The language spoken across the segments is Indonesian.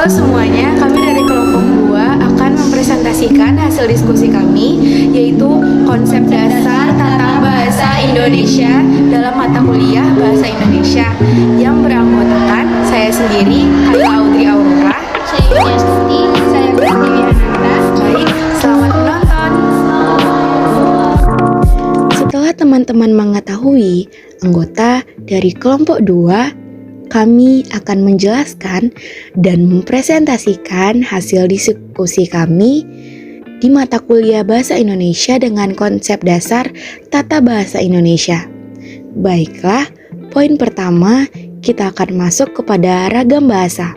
Halo semuanya, kami dari kelompok 2 akan mempresentasikan hasil diskusi kami, yaitu konsep dasar tata bahasa Indonesia dalam mata kuliah Bahasa Indonesia yang beranggotakan saya sendiri, Kayla Audrey Aurora, Saya Yuliasti, saya Pertiwi Ananda. Baik, selamat menonton. Setelah teman-teman mengetahui anggota dari kelompok 2, kami akan menjelaskan dan mempresentasikan hasil diskusi kami di mata kuliah Bahasa Indonesia dengan konsep dasar tata bahasa Indonesia. Baiklah, poin pertama kita akan masuk kepada ragam bahasa.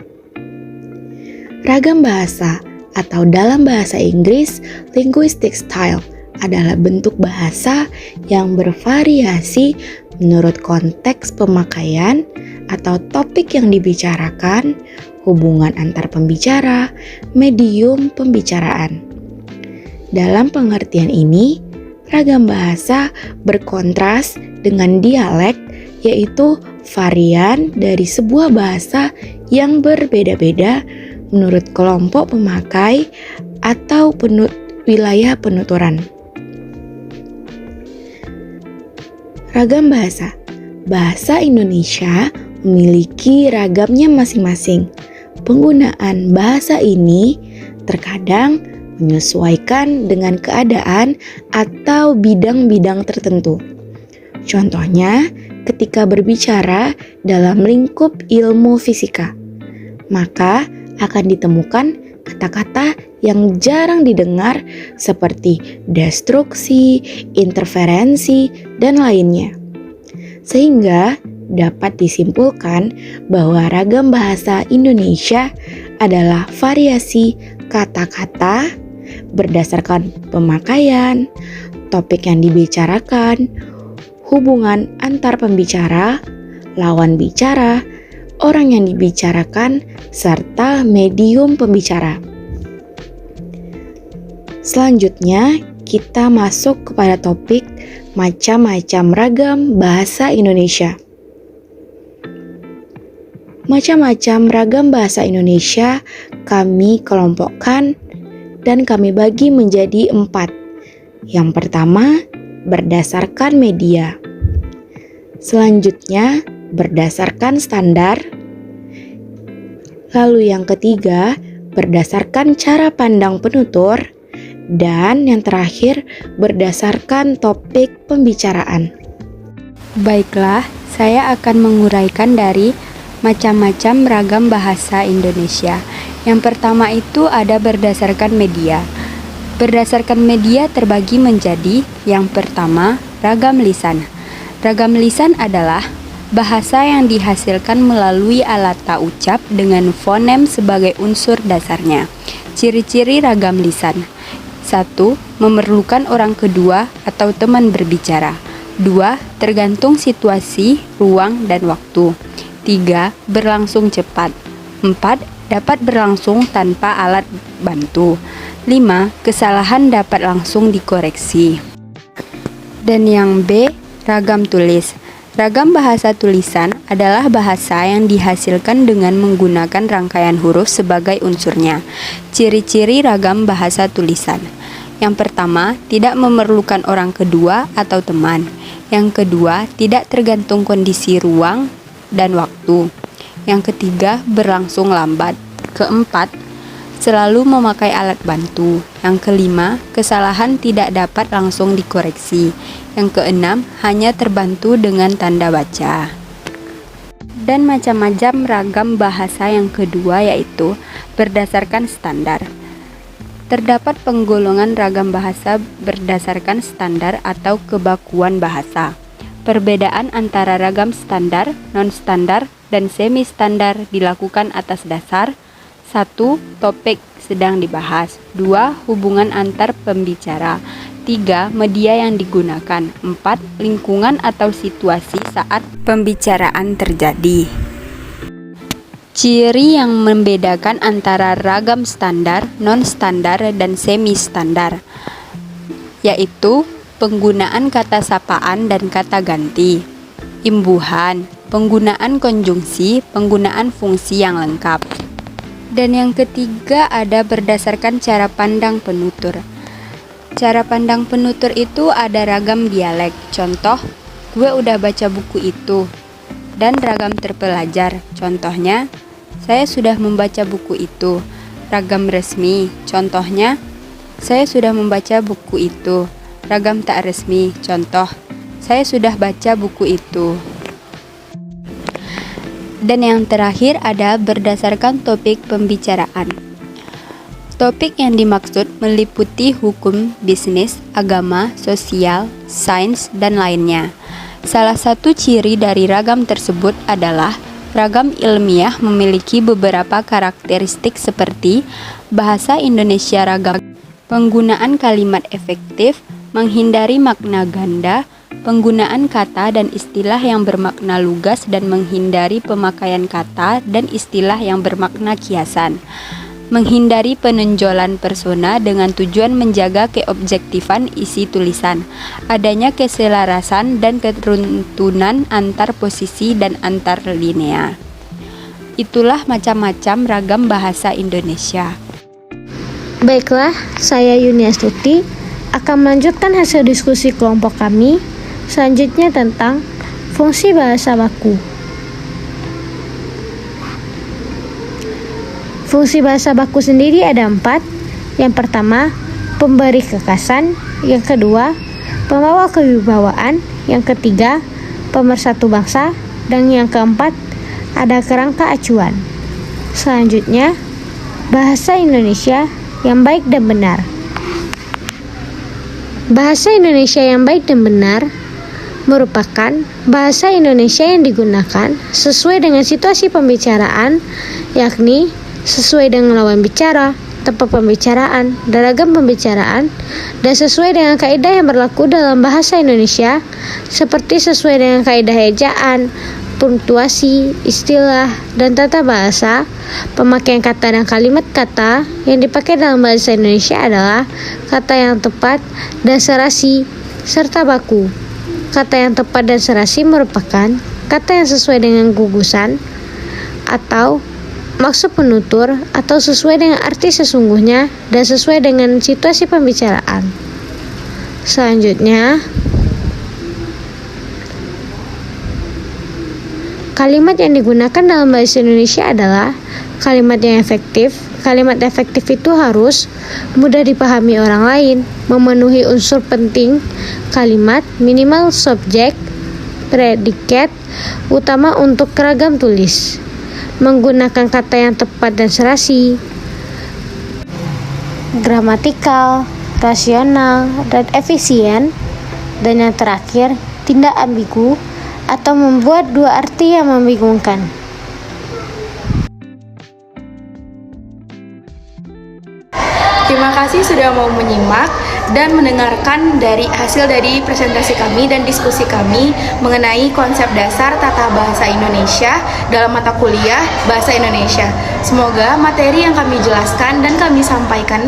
Ragam bahasa atau dalam bahasa Inggris, linguistic style adalah bentuk bahasa yang bervariasi menurut konteks pemakaian atau topik yang dibicarakan, hubungan antar pembicara, medium pembicaraan. Dalam pengertian ini, ragam bahasa berkontras dengan dialek, yaitu varian dari sebuah bahasa yang berbeda-beda menurut kelompok pemakai atau wilayah penuturan. Ragam bahasa. Bahasa Indonesia memiliki ragamnya masing-masing. Penggunaan bahasa ini terkadang menyesuaikan dengan keadaan atau bidang-bidang tertentu. Contohnya, ketika berbicara dalam lingkup ilmu fisika, maka akan ditemukan kata-kata yang jarang didengar seperti destruksi, interferensi, dan lainnya. Sehingga dapat disimpulkan bahwa ragam bahasa Indonesia adalah variasi kata-kata berdasarkan pemakaian, topik yang dibicarakan, hubungan antar pembicara, lawan bicara, orang yang dibicarakan, serta medium pembicara. Selanjutnya, kita masuk kepada topik macam-macam ragam bahasa Indonesia. Macam-macam ragam bahasa Indonesia kami kelompokkan dan kami bagi menjadi 4. Yang pertama, berdasarkan media. Selanjutnya, berdasarkan standar. Lalu yang ketiga, berdasarkan cara pandang penutur. Dan yang terakhir, berdasarkan topik pembicaraan. Baiklah, saya akan menguraikan dari macam-macam ragam bahasa Indonesia. Yang pertama itu ada berdasarkan media. Berdasarkan media terbagi menjadi yang pertama, ragam lisan. Ragam lisan adalah bahasa yang dihasilkan melalui alat tak ucap dengan fonem sebagai unsur dasarnya. Ciri-ciri ragam lisan. 1. Memerlukan orang kedua atau teman berbicara. 2. Tergantung situasi, ruang, dan waktu. 3. Berlangsung cepat. 4. Dapat berlangsung tanpa alat bantu. 5. Kesalahan dapat langsung dikoreksi. Dan yang B, ragam tulis. Ragam bahasa tulisan adalah bahasa yang dihasilkan dengan menggunakan rangkaian huruf sebagai unsurnya. Ciri-ciri ragam bahasa tulisan. Yang pertama, tidak memerlukan orang kedua atau teman. Yang kedua, tidak tergantung kondisi ruang dan waktu. Yang ketiga, berlangsung lambat. Keempat, selalu memakai alat bantu. Yang kelima, kesalahan tidak dapat langsung dikoreksi. Yang keenam, hanya terbantu dengan tanda baca. Dan macam-macam ragam bahasa yang kedua yaitu berdasarkan standar. Terdapat penggolongan ragam bahasa berdasarkan standar atau kebakuan bahasa. Perbedaan antara ragam standar, non-standar, dan semi-standar dilakukan atas dasar 1. Topik sedang dibahas. 2. Hubungan antar pembicara. 3. Media yang digunakan. 4. Lingkungan atau situasi saat pembicaraan terjadi. Ciri yang membedakan antara ragam standar, non-standar, dan semi-standar yaitu penggunaan kata sapaan dan kata ganti, imbuhan, penggunaan konjungsi, penggunaan fungsi yang lengkap. Dan yang ketiga ada berdasarkan cara pandang penutur. Cara pandang penutur itu ada ragam dialek. Contoh, gue udah baca buku itu. Dan ragam terpelajar. Contohnya, saya sudah membaca buku itu. Ragam resmi. Contohnya, saya sudah membaca buku itu. Ragam tak resmi. Contoh, saya sudah baca buku itu. Dan yang terakhir ada berdasarkan topik pembicaraan. Topik yang dimaksud meliputi hukum, bisnis, agama, sosial, sains, dan lainnya. Salah satu ciri dari ragam tersebut adalah ragam ilmiah memiliki beberapa karakteristik seperti bahasa Indonesia ragam, penggunaan kalimat efektif, menghindari makna ganda, penggunaan kata dan istilah yang bermakna lugas dan menghindari pemakaian kata dan istilah yang bermakna kiasan. Menghindari penonjolan persona dengan tujuan menjaga keobjektifan isi tulisan. Adanya keselarasan dan kerunutan antar posisi dan antar linea. Itulah macam-macam ragam bahasa Indonesia. Baiklah, saya Yuni Astuti akan melanjutkan hasil diskusi kelompok kami selanjutnya tentang fungsi bahasa baku. Fungsi bahasa baku sendiri ada 4. Yang pertama, pemberi kekasan. Yang kedua, pembawa kewibawaan. Yang ketiga, pemersatu bangsa. Dan yang keempat, ada kerangka acuan. Selanjutnya, bahasa Indonesia yang baik dan benar. Bahasa Indonesia yang baik dan benar merupakan bahasa Indonesia yang digunakan sesuai dengan situasi pembicaraan, yakni sesuai dengan lawan bicara, tempat pembicaraan, dan ragam pembicaraan, dan sesuai dengan kaidah yang berlaku dalam bahasa Indonesia, seperti sesuai dengan kaidah ejaan, punktuasi, istilah, dan tata bahasa. Pemakaian kata dan kalimat kata yang dipakai dalam bahasa Indonesia adalah kata yang tepat dan serasi, serta baku. Kata yang tepat dan serasi merupakan kata yang sesuai dengan gugusan atau maksud penutur atau sesuai dengan arti sesungguhnya dan sesuai dengan situasi pembicaraan. Selanjutnya, kalimat yang digunakan dalam bahasa Indonesia adalah kalimat yang efektif. Kalimat efektif itu harus mudah dipahami orang lain, memenuhi unsur penting kalimat, minimal subjek, predikat, utama untuk keragam tulis, menggunakan kata yang tepat dan serasi, gramatikal, rasional, dan efisien, dan yang terakhir, tidak ambigu atau membuat dua arti yang membingungkan. Terima kasih sudah mau menyimak dan mendengarkan hasil dari presentasi kami dan diskusi kami mengenai konsep dasar tata bahasa Indonesia dalam mata kuliah Bahasa Indonesia. Semoga materi yang kami jelaskan dan kami sampaikan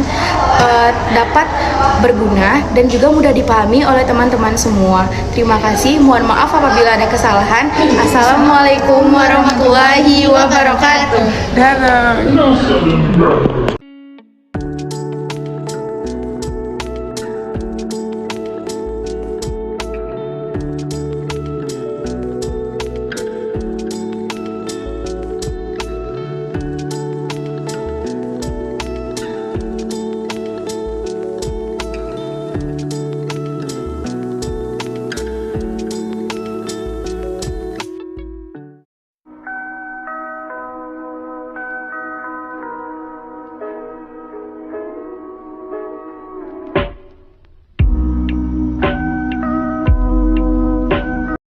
dapat berguna dan juga mudah dipahami oleh teman-teman semua. Terima kasih, mohon maaf apabila ada kesalahan. Assalamualaikum warahmatullahi wabarakatuh. Dadah.